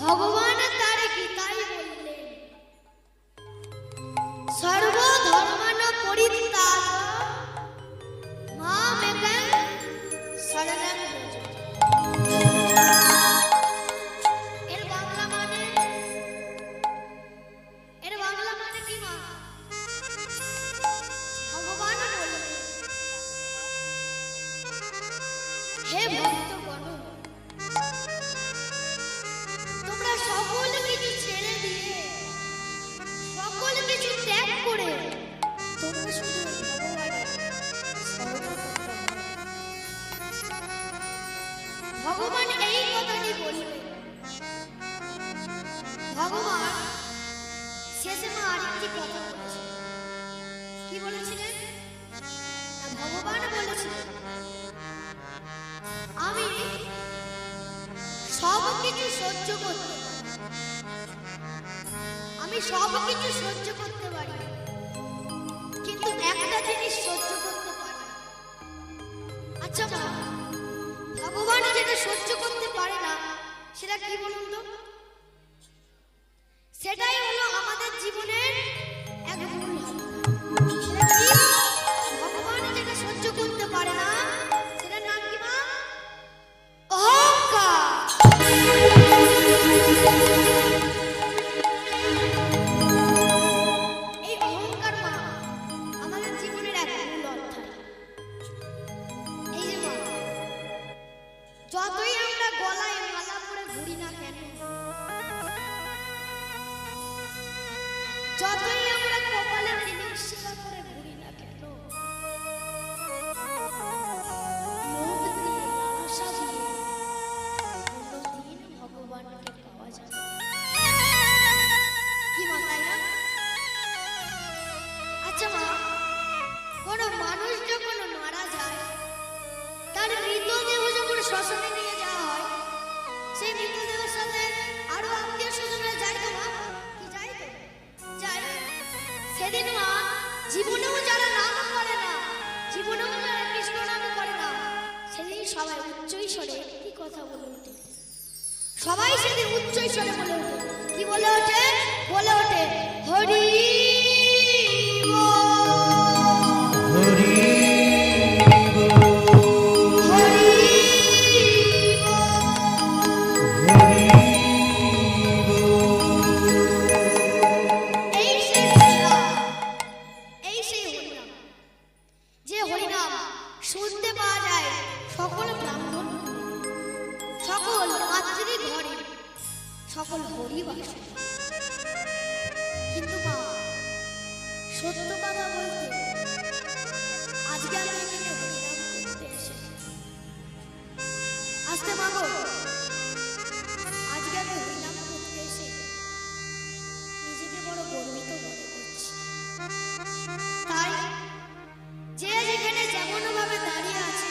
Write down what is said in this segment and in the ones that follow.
ভগবান তার গীতায় বললেন, সর্বধর্মান পরিত্যাগ মামেকং শরণং ব্রজ। এর বাংলা মানে কি মা? ভগবান বললেন, হে ভক্তগণ, তোমরা সকল কিছু ছেড়ে দিয়ে, সকল কিছু ত্যাগ করে তোমরা শুধু ভগবানের শরণ করতে। ভগবান এই কথাটি বললেন। ভগবান শেষে মা আরেকটি কথা বলেছিলেন। কি বলেছিলেন? ভগবান বলেছিলেন, আমি সব কিছু সহ্য করতে পারি, আমি সব কিছু সহ্য করতে পারি, কিন্তু একটা জিনিস সহ্য করতে পারি। আচ্ছা মা, ভগবান যেটা সহ্য করতে পারে না সেটা কি বলুন তো? সেটাই হলো আমাদের জীবনের এক মূল হত্যা। সেটা কি? ভগবান যেটা সহ্য করতে পারে না সেটার নাম কি মা? অহংকার। এই অহংকার মা আমাদের জীবনের এক মূল অধ্যায়। এই যে মা, যতই আমরা গলায় মালা পরে ঘুরি না কেন, যতই আমরা কপালে তিলক সেবা করে ঘুরি না কেন, লোভ দিয়ে, লালসা দিয়ে কোনোদিন ভগবানকে পাওয়া যাবে না। কি মা, তাই না? আচ্ছা মা, কোনো মানুষ যখন মারা যায়, তার মৃতদেহ যখন শ্মশানে নিয়ে যাওয়া হয়, সেই মৃতদেহের সাথে আরো আত্মীয় স্বজনরা যায় তো মা? কি যায় তো? যায়। সেদিন মা জীবনেও যারা নাম করে না, জীবনেও যারা কৃষ্ণ নাম করে না, সেদিন সবাই উচ্চই স্বরে কি কথা বলে ওঠে? সবাই সেদিন উচ্চই স্বরে বলে ওঠে। কি বলে ওঠে? বলে ওঠে হরি শুনতে পাওয়া যায় সকল ব্রাহ্মণ, সকল মাতৃ ঘরে, সকল হরিবাস। কিন্তু মা, সত্য কথা বলতে আজকে আমি এখানে হরিনাম করতে এসেছি। আসতে মাগো, আজকে আমি হরিনাম করতে এসে নিজেকে বড় গর্বিত মনে করছি। তাই যে যেখানে যেমন ভাবে দাঁড়িয়ে আছে,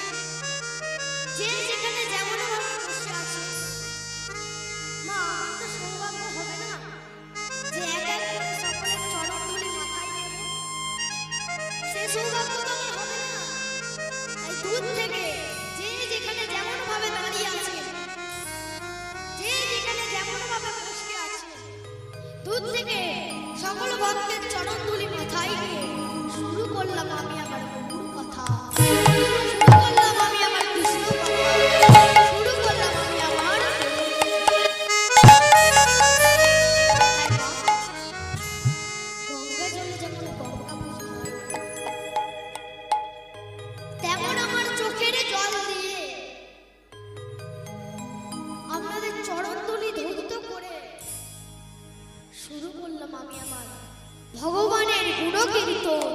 যে যেখানে যেমন ভাবে বসে আছে, মা আমার তো সৌভাগ্য হবে না যে এক এক করে সকলের চরণ ধরে মাথায় নেব? সে সৌভাগ্য তো আমার হবে না। তাই দূর থেকে যে যেখানে যেমন ভাবে দাঁড়িয়ে আছে, যে যেখানে যেমন ভাবে বসে আছে, দূর থেকে সকল ভক্তের চরণ ধরে মাথায় নিয়ে শুরু করলাম আমি আমার গুরুর কথা, শুরু করলাম আমি আমার কৃষ্ণ কথা, শুরু করলাম আমি আমার গঙ্গা জলে যেমন গঙ্গা পুজো হয়, তেমন আমার চোখের জল দিয়ে আপনাদের চরণধুলি ধৌত করে শুরু করলাম আমি আমার ভগবানের গুণকীর্তন।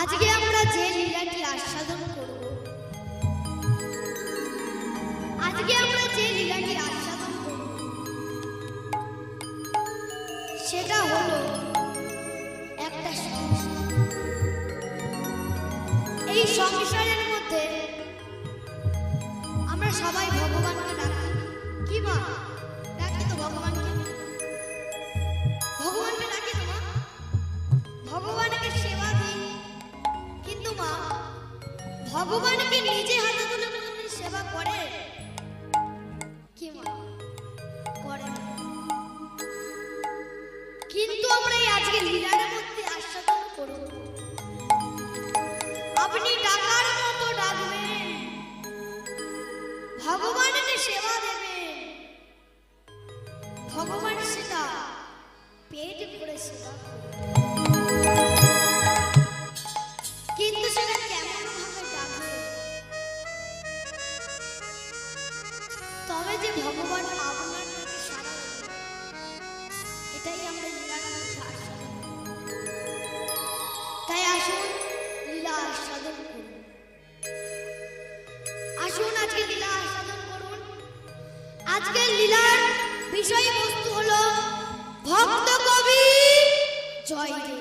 আজকে আমরা যে লীলাটি আস্বাদন করব, আজকে আমরা যে লীলাটি আস্বাদন করব সেটা হলো একটা সংসার। এই সংসারের মধ্যে আমরা সবাই ভগবানকে ডাকি। কি মা ডাকি তো ভগবানকে, ভগবানকে ডাকি তো মা, ভগবানকে সেবা দিই, কিন্তু মা ভগবানকে নিজে হাতে তুলে কোনদিন সেবা করে কি মা? করে না। কিন্তু আমরা এই আজকে লীলার মধ্যে আস্বাদন করব, আপনি ডাকার মতো ডাকবেন, ভগবানকে সেবা দেবেন, ভগবান সেটা পেট ভরে সেবা করবে। কিন্তু সেটা কেমন ভাবে ডাকবে, তবে যে ভগবান আপনার কাছে সাড়া দেবে, এটাই আমরা লীলার মধ্যে আস্বাদন করব। তাই আসুন লীলা আস্বাদন করুন, আসুন আজকে লীলা আস্বাদন করুন। আজকের লীলার বিষয়বস্তু হলো ভক্ত কবি জয়দেব।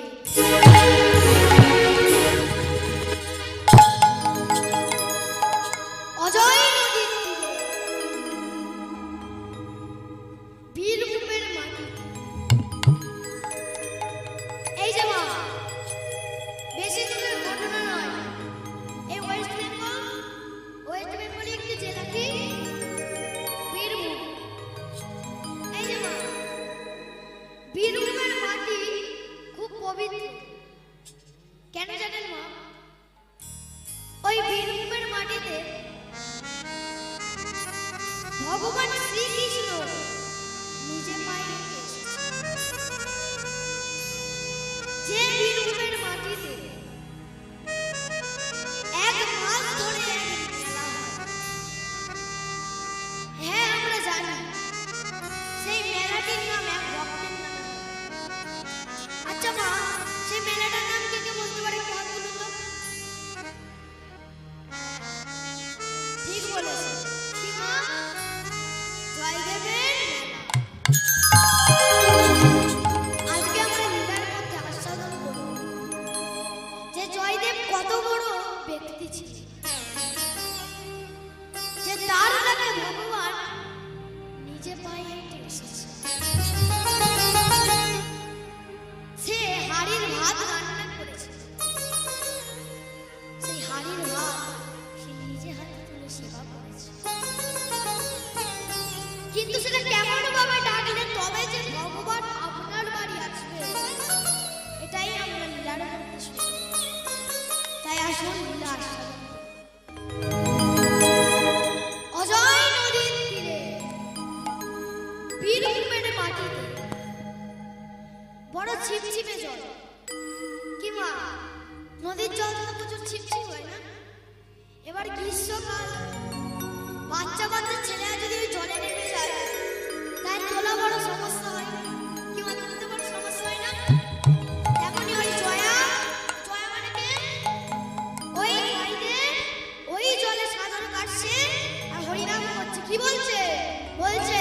অজয় নদীর তীরে বীরভূমের মাটিতে, এই যে মা বেশি দূরের ঘটনা নয়, এই ওয়েস্ট বেঙ্গল একটি জেলা কি বীরভূম। এই যে মা বীরভূমের মাটি খুব পবিত্র, কেন জানেন মা? ওই বীরভূমের মাটিতে ভগবান শ্রীকৃষ্ণ নিজে পায়ে হেঁটে এসেছেন। যে বীরভূমের মাটিতে এক মাস ধরে মেলা হয়, হ্যাঁ আমরা জানি সেই মেলাটির নাম এক ভক্তের নামে। আচ্ছা মা, সেই মেলাটার নাম কে কে বলতে পারে? একটু হাত তুলুন তো। ঠিক বলেছে, কি মা? জয়দেবের মেলা। আজকে আমরা লীলার মধ্যে আস্বাদন করব যে জয়দেব কত বড় ব্যক্তি ছিল, যে তার কাছে ভগবান নিজে পায়ে হেঁটে এসেছে। সে হাড়ির ভাত রান্না করেছে, সেই হাড়ির ভাত সে নিজে হাতে তুলে সেবা করেছে। কিন্তু সেটা কেমন ভাবে ডাকলে তবে যে ভগবান আপনার বাড়ি আসবে, এটাই আমরা লীলার মধ্যে শুনি। তাই আসুন লীলা আস্বাদন করি। অজয় নদীর তীরে বীরভূমের মাটিতে বড় ছিপছিপে জল। কি মা, নদীর জল তো প্রচুর ছিপছিপ হয় না? এবার গ্রীষ্মকাল, বাচ্চা বাচ্চা ছেলেরা যদি ওই জলে নেমে যায়, তাই তোলা বড় সমস্যা হয়। কি মা, তুলতে বড় সমস্যা হয় না? এখনই ওই জয়া, জয়া মানে কে? ওই সাইডে ওই জলে সাঁতার কাটছে আর হরিনাম করছে। কি বলছে? বলছে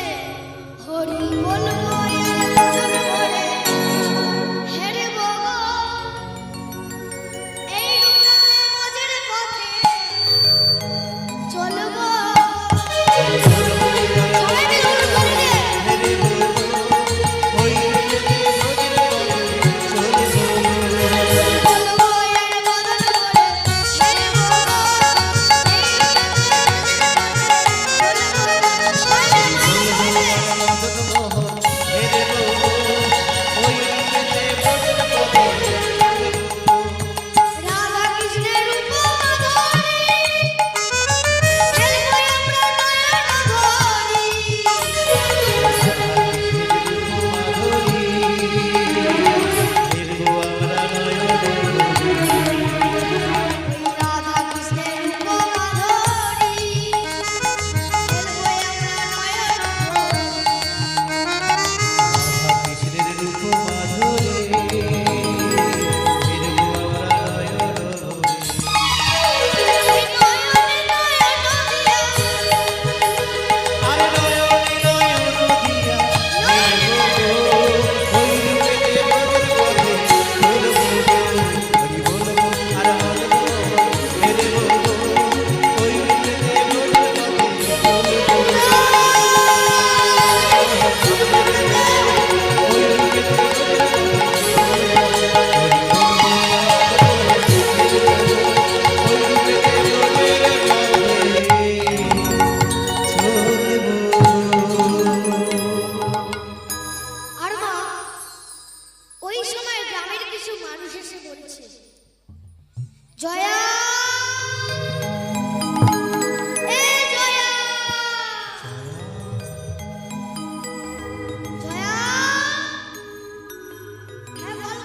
হরি বলবো চলবো। সময় গ্রামের কিছু মানুষ এসে বলছে, জয়া এ জয়া জয়া, হ্যাঁ বল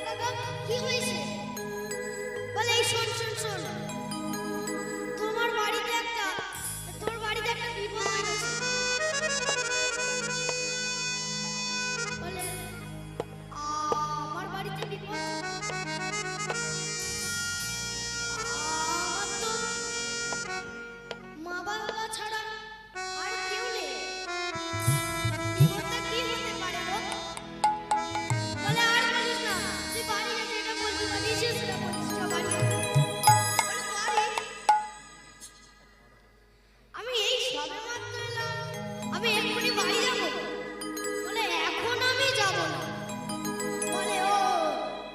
কাকা, কি হয়েছে? বলে এই শোন শোন শোন, তোর বাড়িতে একটা বিপদ হয়ে গেছে। বলে আমার বাড়িতে বিপদ? আমার তো মা বাবা ছাড়া আর কেউ নেই, বিপদটা কি হতে পারে গো? বলে আর বলিস না, তুই বাড়ি গেছে এটা বলবি না, নিচে সেটা বলিস, চল বাড়ি যা। বলে বাড়ি? আমি এই সবে মাত্র এলাম, আমি এক্ষুনি বাড়ি যাবো? বলে এখন আমি যাব না। বলে ও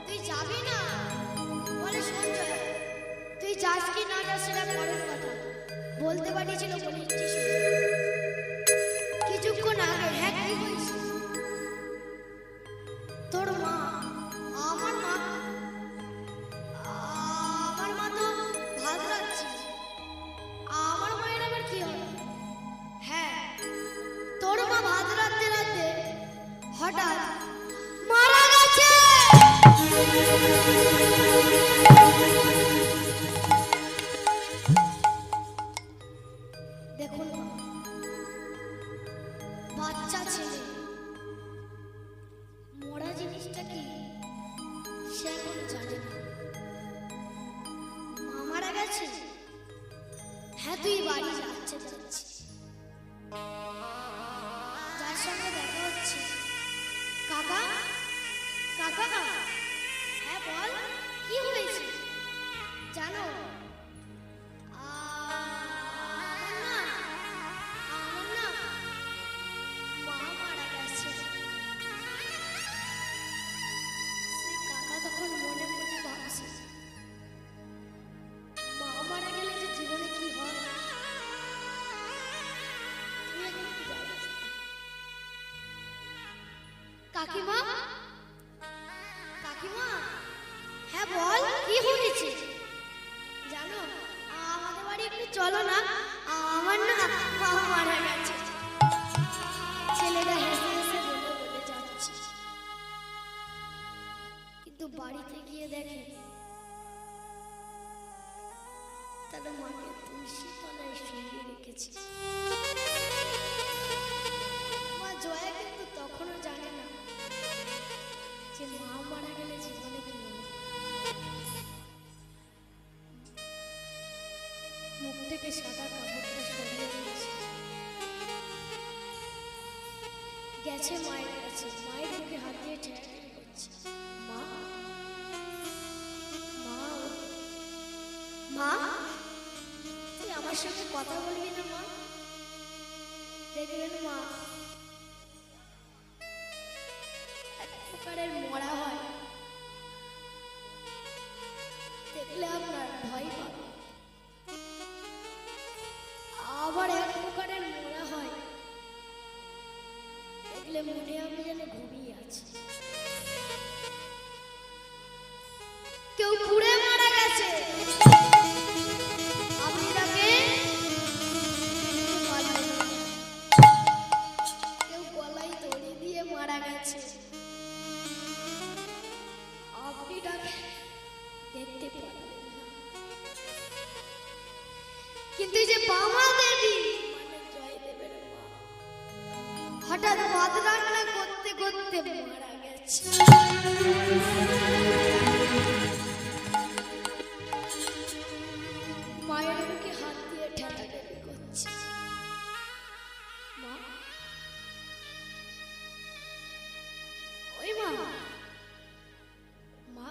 তুই যাবি না? বলে শোন জয়া, তুই যাস কি না যাস সেটা পরের কথা, বলতে পারিছিল বলেছিস কিছুক্ষণ আগে। হ্যাঁ কি হয়েছে? তোর মা, আমার মা তো ভাত রাখছে। আমার মায়ের আবার কি হবে? হ্যাঁ তোর মা ভাত রাখতে রাখতে হঠাৎ মারা গেছে। দেখুন বাচ্চা ছেলে, মরা জিনিসটা কি সে এখন জানে না। মা মারা গেছে? হ্যাঁ তুই বাড়ি যাচ্ছে যাচ্ছি, যার সঙ্গে দেখা হচ্ছে, কাকা কাকা, হ্যাঁ বল কি হয়েছে? জানো আমার না মা মারা গেছে। সেই কাকা তখন মনে মনে ভাবছে, মা মারা গেলে যে জীবনে কি হয় তুই এখন কি জানিস? কাকিমা কাকিমা, হ্যাঁ বল কি হয়েছে? জানো আমাদের বাড়ি একটু চলো না, আমার না মা মারা গেছে। ছেলেটা হেসে হেসে বলে বলে যাচ্ছে, কিন্তু বাড়িতে গিয়ে দেখে তারা মাকে তুলসী তলায় শুয়ে রেখেছে। মা জয়া কিন্তু তখনও জানে না যে মা মারা গেলে জীবনে কি হবে। মুখ থেকে সাদা কাপড়টা সরিয়ে দিয়েছে, গেছে মায়ের কাছে, মায়ের মুখে হাত দিয়ে ঠেকাঠেকি করছে, মা মা মা তুই আমার সঙ্গে কথা বলবি না মা? দেখবেন মা এক প্রকারের মরা হয়, দেখলে আপনার ভয় পাবে। আবার এক প্রকারের মরা হয়, দেখলে মনে হবে যেন ঘুমিয়ে আছে। কেউ পুড়ে মারা গেছে, আপনি তাকে কেউ গলায় দড়ি দিয়ে মারা গেছে, আপনি তাকে দেখতে পারবেন না। কিন্তু যে বামা দেবী মানে জয়দেবের মা হঠাৎ ভাত রান্না করতে করতে মারা গেছে। মায়ের মুখে হাত দিয়ে ঠেকাঠেকি করছে, মা ওই মা মা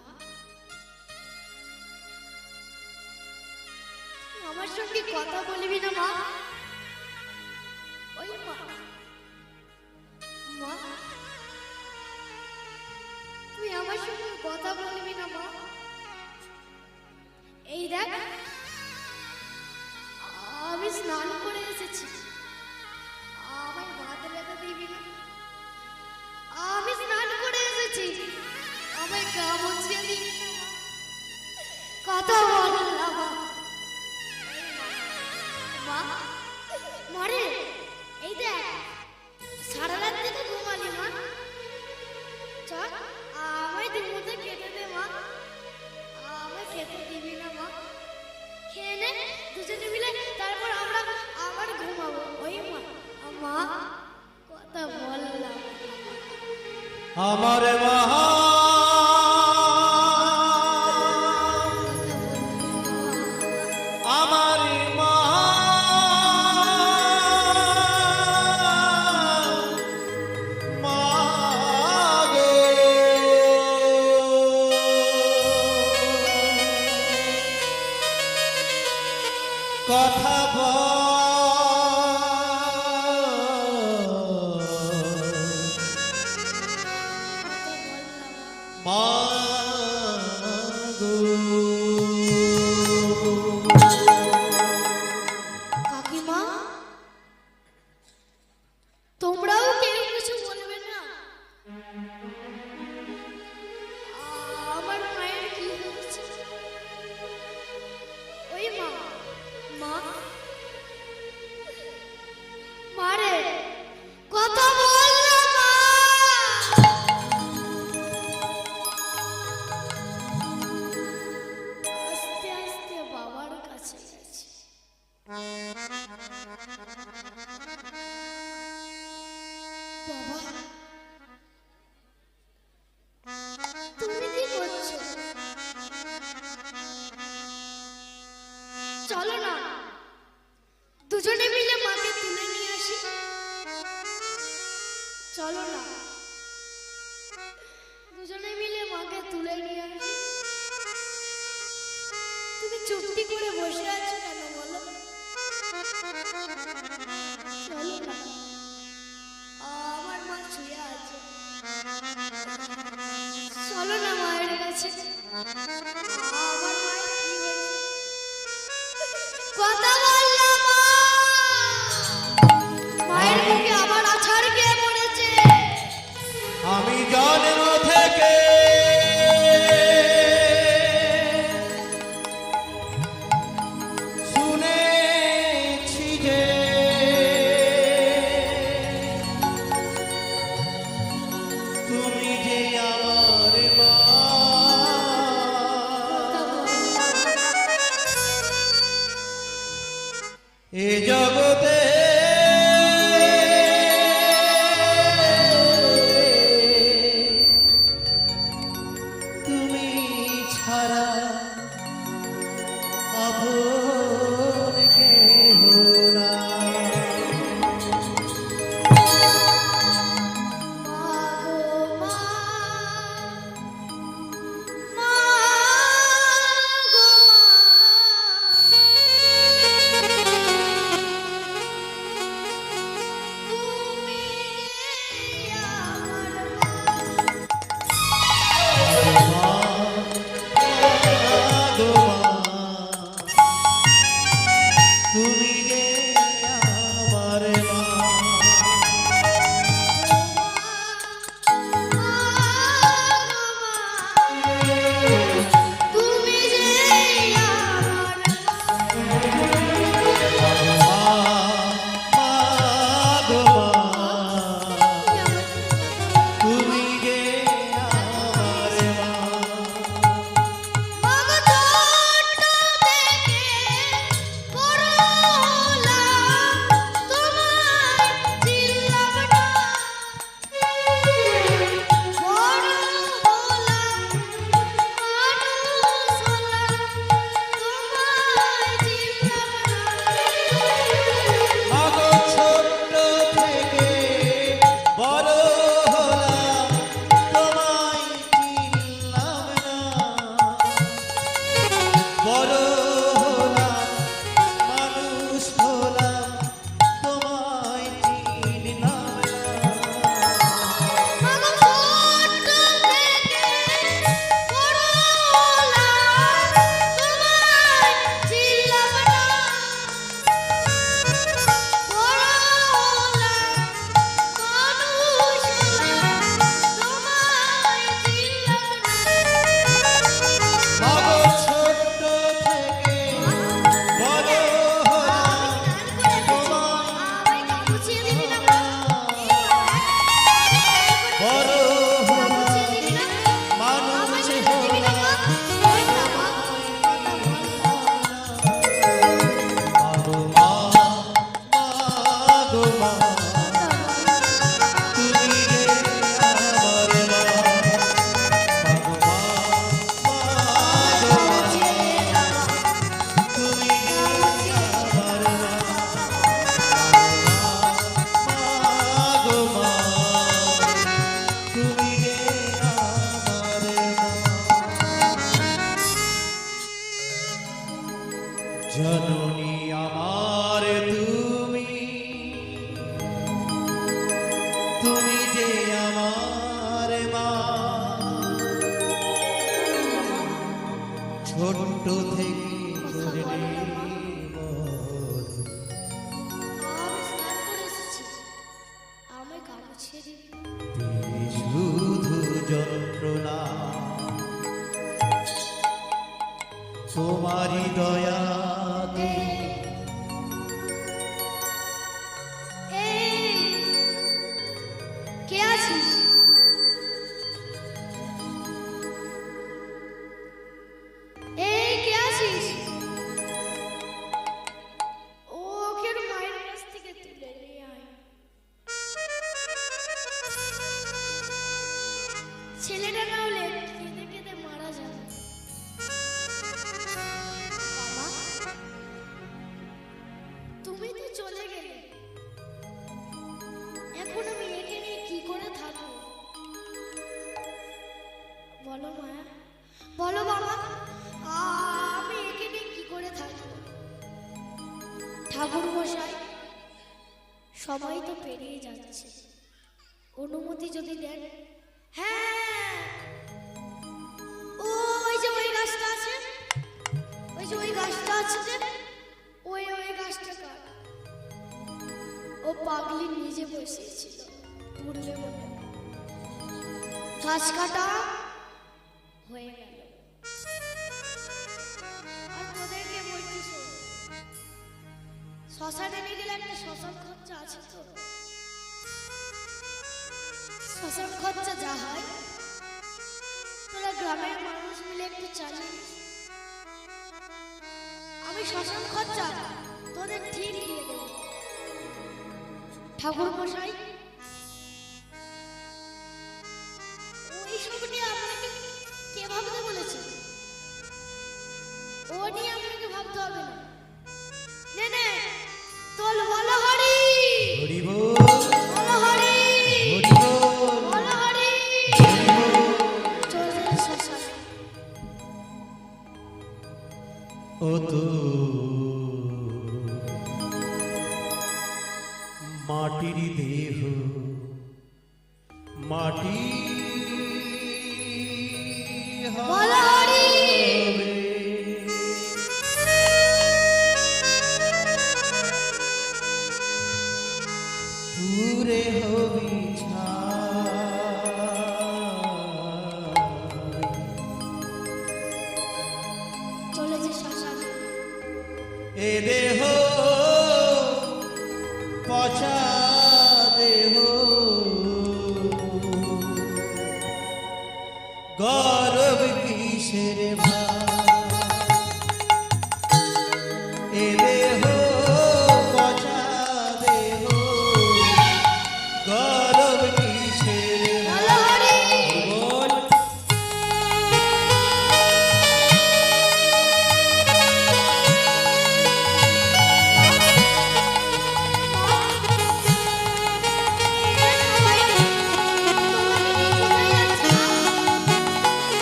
আমার সঙ্গে কথা বলবি না মা? ওই মা মা তুই আমার সঙ্গে কথা বলবি না মা? এই দেখ আমি স্নান করে এসেছি, আমায় ভাত লেগে দিবি না? আমি স্নান করে এসেছি। এসেছি, আমায় গা মুছিয়ে দিন। কথা বললাম মা, মারে এই দেখ সারা রাত থেকে ঘুমালি মা, চল আমায় দু মুঠো খেতে দে মা। আমায় খেতে দিবি না মা? খেয়ে নে দুজনে মিলে, তারপর আমরা আবার ঘুমাবো। ওই মা, মা কথা বললাম। আমার মা আমার মা মা গো, কথা মা গো। কাকিমা, তোমরাও কেউ কিছু বলবে না? আমার মায়ের কি হয়েছে? ওই মা, মা মারে কথা বল না মা। আস্তে আস্তে বাবার কাছে গেছে। বাবা, তুমি কি করছো? চলো না দুজনে মিলে মাকে তুলে নিয়ে আসি। চলো না দুজনে মিলে মাকে তুলে নিয়ে আসি। তুমি চুপটি করে বসে আছো কেন বলো? চলো না, আমার মা শুয়ে আছে। চলো না মায়ের কাছে। আমার মায়ের কি হয়েছে? কথা বললাম মা। মায়ের মুখে আবার আছাড় খেয়ে পড়েছে। আমি জন্ম থেকে শুনেছি যে তুমি যে আমার মা, এ জগতে তুমি ছাড়া আপন কেহ নাই। মা ছোট্ট থেকে করলে বড়। আমি স্নান করে এসেছি, আমায় কাপড় ছেড়ে দিন। এই শুধু যন্ত্রণা তোমারই দয়াতে এই, কে আছিস? এই, কে আছিস? ওকে একটু মায়ের কাছ থেকে তুলে নিয়ে আয়। ছেলেটা না হলে কেঁদে কেঁদে মারা যাবে। বাবা, তুমি তো চলে গেলে, এখন আমি একে নিয়ে কি করে থাকবো? বলো মায়া, বলো বাবা, আমি একে নিয়ে কি করে থাকবো? ঠাকুর মশাই, সবাই তো পেরিয়ে যাচ্ছে, অনুমতি যদি দেন। হ্যাঁ, ওই যে ওই গাছটা আছে, ওই যে ওই গাছটা আছে যে, ওই ওই গাছটা কাট। ও পাগলি নিজে বসিয়েছিল পূর্বে বলে, গাছ কাটা হয়ে গেল। আর তোদেরকে বলছি শোন, শ্মশানে নিয়ে গেলে একটা শ্মশান খরচা আছে তো, শ্মশান খরচা যা হয় তোরা গ্রামের মানুষ মিলে একটু চালিয়ে নিস। আমি শ্মশান খরচা তোদের ঠিক দিয়ে দেবো। ঠাকুর মশাই, ওইসব নিয়ে আপনাকে কে ভাবতে বলেছে? ও নিয়ে আপনাকে ভাবতে হবে না। নে নে, তোল, বলো হরি, হরি বল, বলো হরি, হরি বল, বলো হরি। হরি বল। চলে যাই শ্মশানে। ও তো মাটির দেহ, মাটি বলো হরি। হবে। পুরে হবি ছাই। চলে যাই শ্মশানে। এ দেহ পচা দেহ, গর্ব কিসের ভাই? এ দেহ পচা দেহ, গর্ব কিসের বলো হরি। বল।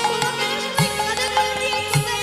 তোমাকে নিয়ে সবাই কাঁধে করে নিয়ে কোথায়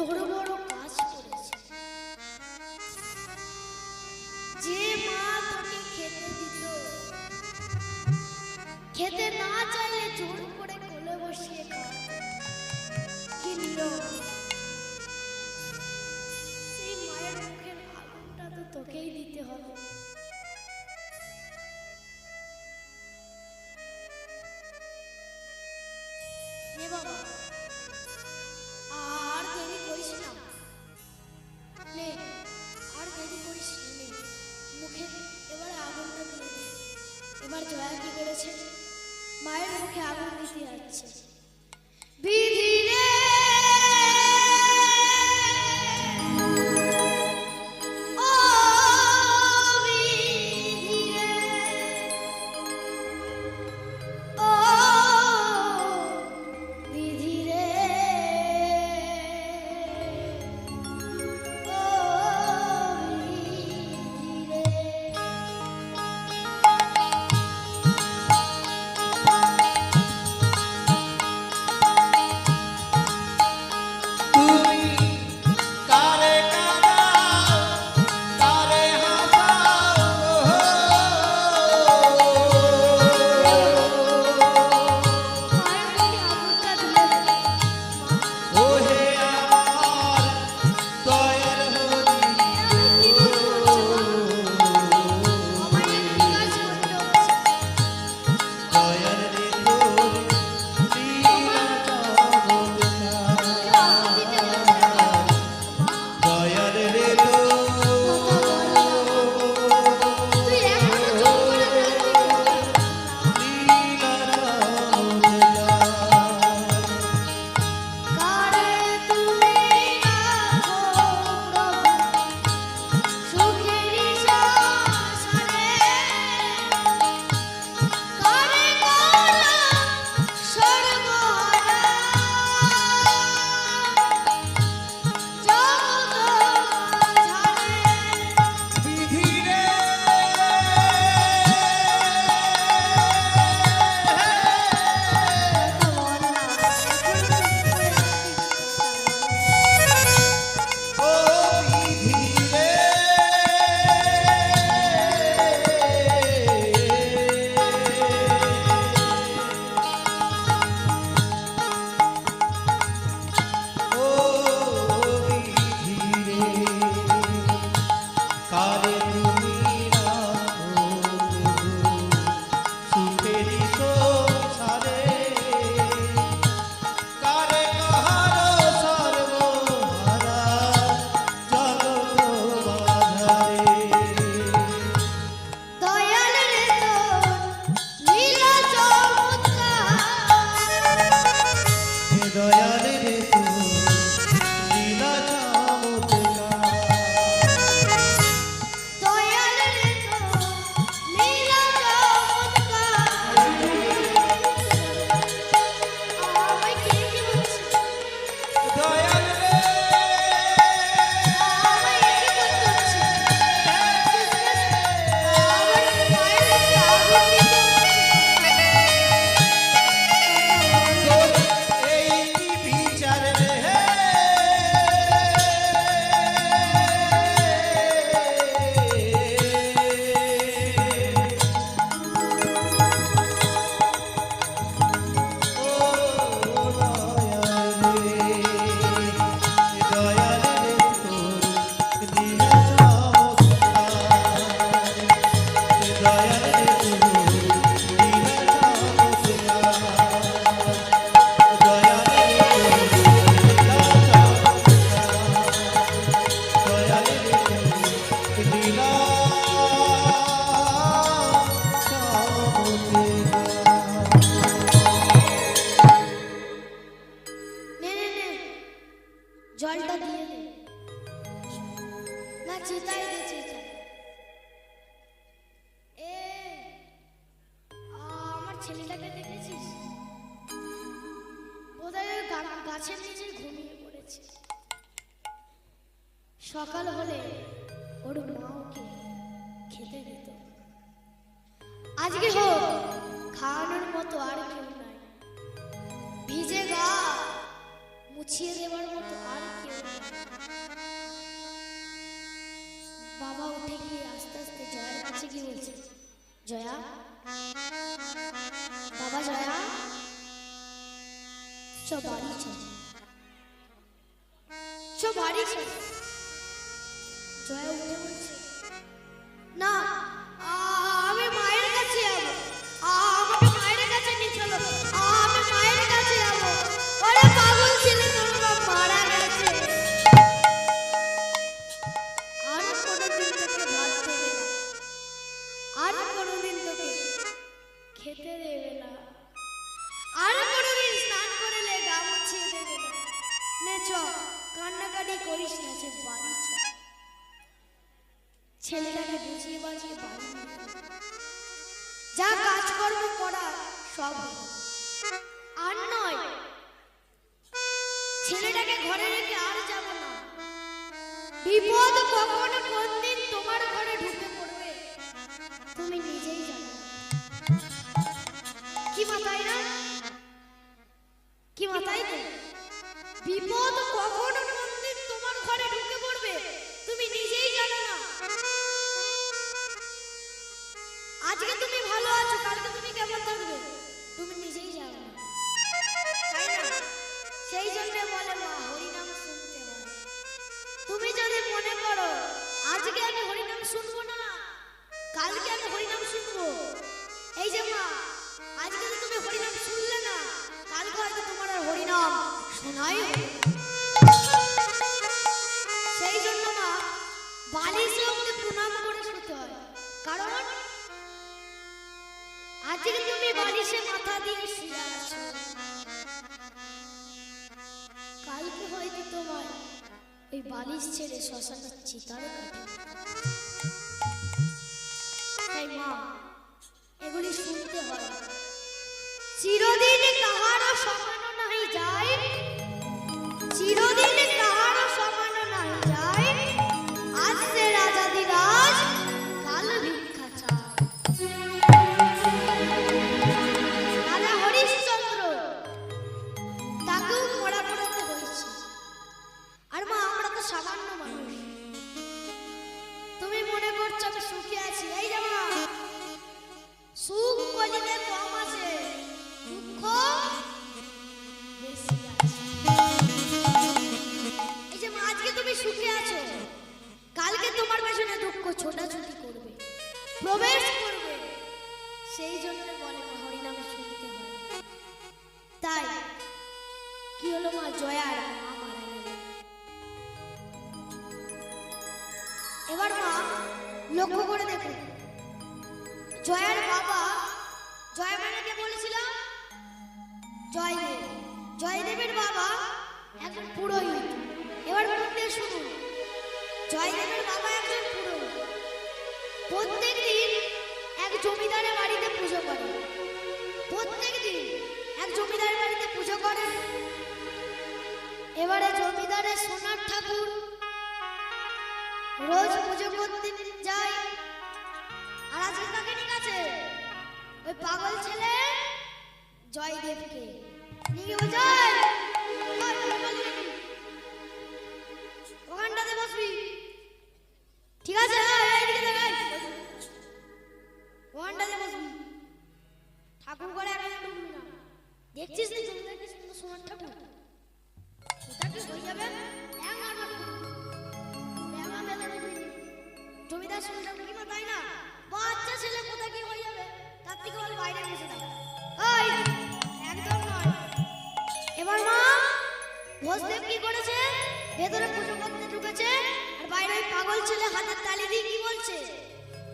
বড় বড় কাজ করেছে। যে মা তোকে খেতে দিত, খেতে না চাইলে জোর করে কোলে বসিয়ে খাওয়াতো, কি নিয়ম। সেই মায়ের মুখের আগুনটা তো তোকেই দিতে হবে। নে বাবা, আর দেরি করিস না, নে আর দেরি করিস না, নে মুখে এবারে আগুনটা দিয়ে দে। এবার জয়া কি করেছে, মায়ের মুখে আগুন দিতে যাচ্ছে। বিধি রে ও বিধি রে ও বিধি রে ও বিধি রে। তুমি কারে কাঁদাও, কারে হাসাও মায়ের মুখে আগুনটা দিয়ে দে। ওহে আমার দয়ার হরি কি করতে হচ্ছে মা? আমাকে কি কাজ করতে হচ্ছে? দয়ার রে তোর লীলা চমৎকার। আগুন দিতে হচ্ছে মা। দয়ার রে তোর কথা বল না। তুই এখনো চুপ করে থাকবি কোথায়? লীলা চমৎকার। কারে তুমি রাখো প্রভু সুখেরি সংসারে, কারে করো সর্বহারা, জগৎ ঝাড়ে। বিধি রে কথা বল না, এখনো চুপ করে থাকবি। ও বিধি রে ও বিধি রে কারে তুমি রাখো সুখেরি সংসারে কারে কাহারো সর্বহারা জগৎ বাধারে। দয়াল রে তোর লীলা চমৎকার, হে দয়াল রে তোর লীলা চমৎকার। দয়াল রে তোর লীলা চমৎকার। আমায় কে কি বলছে? দয়াল রে আমায় কি করতে হচ্ছে? আমার মায়ের মুখে আগুন দিতে হচ্ছে। এই কি বিচার রে নে নে নে, জলটা দিয়ে দে। না চিতাই দে, চিতাই। এ আমার ছেলেটাকে দেখেছিস? বোধহয় ওই গাছের নিচে ঘুমিয়ে পড়েছে। সকাল হলে ওর মা ওকে খেতে দিত। আজকে হোক, খাওয়ানোর মতো আর কেউ নাই, ভিজে গা মুছিয়ে দেওয়ার মতো আর কেউ নাই। উঠে গিয়ে আস্তে আস্তে জয়ার কাছে গিয়ে বলছে, জয়া, বাবা জয়া, চ বাড়ি চ, চ বাড়ি চ। জয়া উঠে বলছে, না, আমি মায়ের কাছে যাবো, আমাকে মায়ের কাছে নিয়ে চলো, আমি মায়ের কাছে যাবো। ওরে পাগল ছেলে, তোর মা মারা গেছে, আর কোনোদিন তোকে ভাত দেবে না, আর কোনোদিন তোকে খেতে দেবে না, আর কোনোদিন স্নান করলে গা মুছিয়ে দেবে না। নে চ, কান্নাকাটি করিস না, সে বাড়ি চ। ছেলেটাকে বুঝিয়ে বাজিয়ে বাড়ি নিয়ে গেল। যা কাজকর্ম করা সব হলো। আর নয়, ছেলেটাকে ঘরে রেখে আর যাব না, বিপদ কখন কোন দিন তোমার ঘরে ঢুকে পড়বে তুমি নিজেই জানো। কি মাথায় না, কি মাথায় তো, বিপদ কখন কোন দিন তোমার ঘরে ঢুকে পড়বে তুমি নিজেই জানো না। আজকে তুমি ভালো আছো, কালকে তুমি কেমন থাকবে তুমি নিজেই জানো না, তাই না? সেই জন্য বলে মা, হরিনাম শুনতে হয়। তুমি যদি মনে করো আজকে আমি হরিনাম শুনবো না, কালকে আমি হরিনাম শুনবো, এই যে মা, আজকে তো তুমি হরিনাম শুনলে না, কালকে হয়তো তোমার আর হরিনাম শোনাই হবে। সেই জন্য মা, বালিশে ওকে প্রণাম করে শুতে হয়, কারণ আজকে তুমি বালিশে মাথা দিয়ে শুয়ে আছো, কালকে হয়তো তোমার ওই বালিশ ছেড়ে শ্মশানের চিতারে কাটে। তাই মা, এগুলি শুনতে হয়। চিরদিন কাহারও সমান নাই যায়, চিরদিন কাহারও সমান নাই যায়, আজ সে রাজাধিরাজ, কাল ভিক্ষা চায়। রাজা হরিশ্চন্দ্র, তাকেও মরা পড়াতে হয়েছে। আর মা, আমরা তো সামান্য মানুষ, তুমি মনে করছো আমি সুখে আছি, এই যে মা, সুখ কলিতে কম আছে, দুঃখ বেশি আছে। এই যে মা, আজকে তুমি সুখে আছো, কালকে তোমার পেছনে দুঃখ ছোটাছুটি করবে, প্রবেশ করবে। সেই জন্য বলে মা, হরিনাম শুনতে হয়। তাই কি হলো মা, জয়ার মা মারা গেল। এবার মা লক্ষ্য করে দেখুন, জয়ার বাবা, জয় মানাকে বলেছিলাম জয়দেব, জয়দেবের বাবা একজন পুরোহিত। এবার বলতে শুনুন, জয়দেবের বাবা একজন পুরোহিত, প্রত্যেক দিন এক জমিদারের বাড়িতে পুজো করে, প্রত্যেক দিন এক জমিদারের বাড়িতে পুজো করে। এবারে জমিদারের সোনার ঠাকুর রোজ পুজো করতে যায়, আর আজকে কাকে নিয়ে গেছে, ওই পাগল ছেলে জয়দেবকে নিয়ে যায়। ওখানটাতে বসবি, ঠিক আছে? ওখানটাতে বসবি, ঠাকুর করে একা ঢুকবি না। দেখছিস না জমিদার কি সুন্দর সোনার ঠাকুর, ওটা কি হয়ে যাবে? জমিদার সোনার ঠাকুর কি তাই না? বাচ্চা ছেলে কোথায় কি হয়ে যাবে, তার থেকে বল বাইরে বসে থাক। একদম নয়। এবার মা, ভোজদেব কি করেছে, ভেতরে পুজো করতে ঢুকেছে, আর বাইরে ওই পাগল ছেলে হাতের তালি দিয়ে কি বলছে,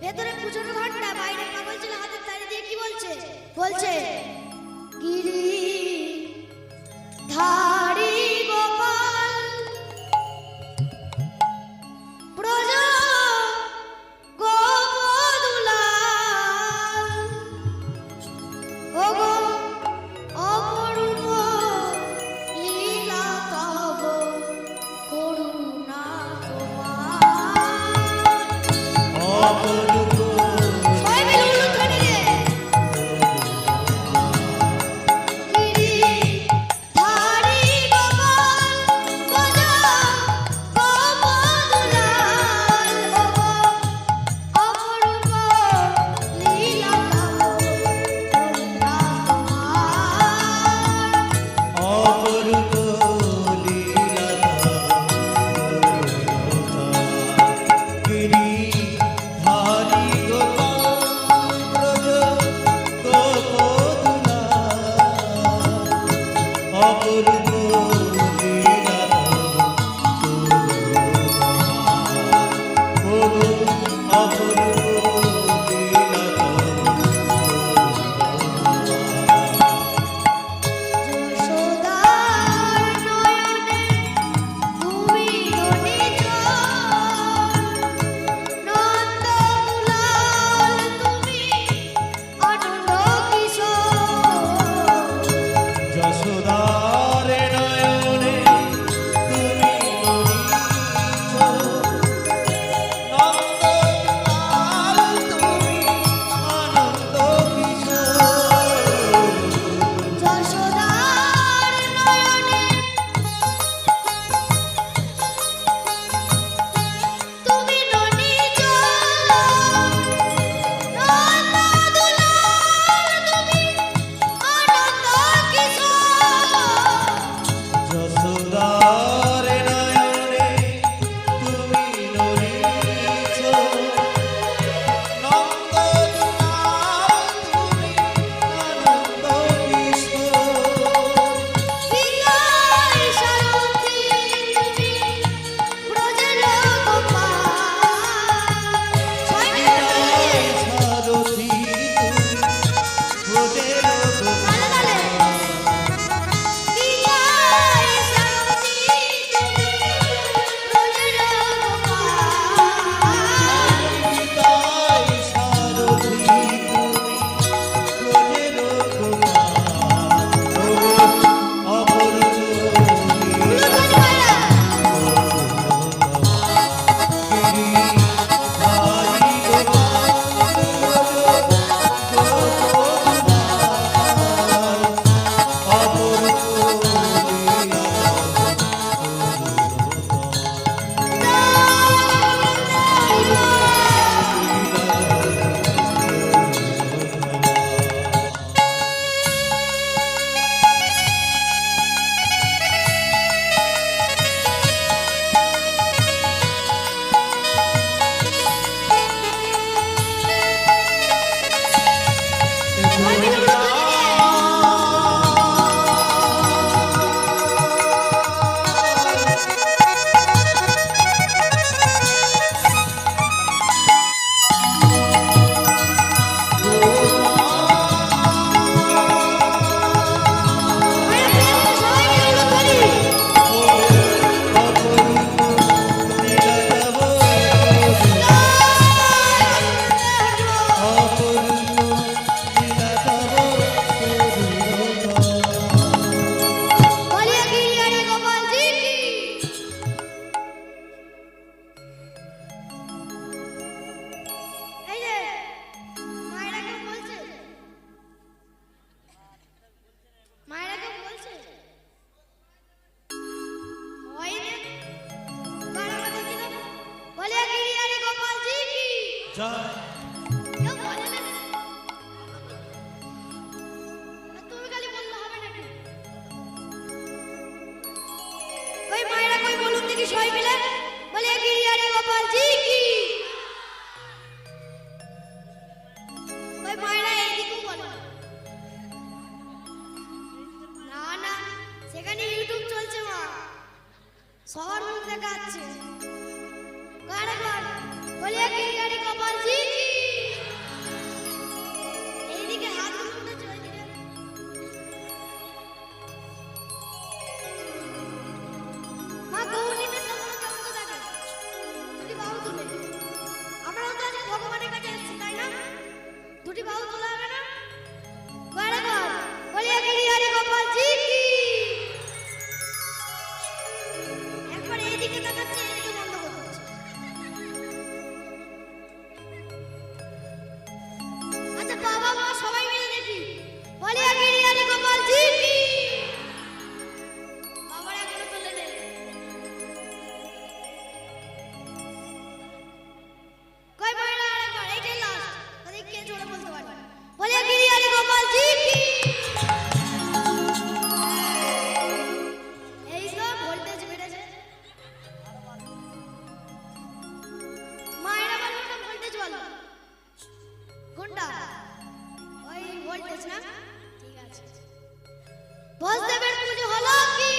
ভেতরে পুজোর ঘন্টা, বাইরে পাগল ছেলে হাতের তালি দিয়ে কি বলছে, বলছে গিরি ধারি গোপাল ব্রজ গোপদুলাল, ওগো অপরূপ লীলা তব, করুণা তোমার। সবাই মিলে উলুধ্বনি দে। গিরি ধারি গোপাল ব্রজ গোপদুলাল, ওগো জয় কেউ বলে না। আর তুমি খালি বললে হবে নাকি? কই মায়েরা কই বলুন দেখি সবাই মিলে বলে গিরিয়ারে গোপাল জি কি। কই মায়েরা এইদিকেও বলো। না না সেখানে ইউটিউব চলছে মা, সবার মুখ দেখাচ্ছে। কারে কার বলে গিরিয়ারে গোপাল জি কি। এইদিকে হাত উঠেছে ওইদিকে। মা গৌরীতে কেমন কেমন তো থাকে দুটি বাহু তুলে। আমরাও তো আজ ভগবানের কাছে এসেছি তাই না? দুটি বাহু তোলা হবে না? কারে কার বলে গিরিয়ারে গোপাল জি কি। একবার এইদিকে তাকাচ্ছে এইদিকে বন্ধ করতে হচ্ছে। আচ্ছা বাবা মা সবাই মিলে দেখি বলে গিরিয়ারে গোপাল জি কি। বাবার এখনো তোলে নেই। কই মায়েরা আরেকবার এইটাই লাস্ট, তাহলে কে জোরে বলতে পারবে। বলে গিরিয়ারে গোপাল জি কি। এই তো ভোল্টেজ বেড়েছে। মায়েরা বলো না ভোল্টেজ বলো। কোনটা? ওই ভোল্টেজ না? ঠিক আছে। বসদেবের পুজো হলো কি?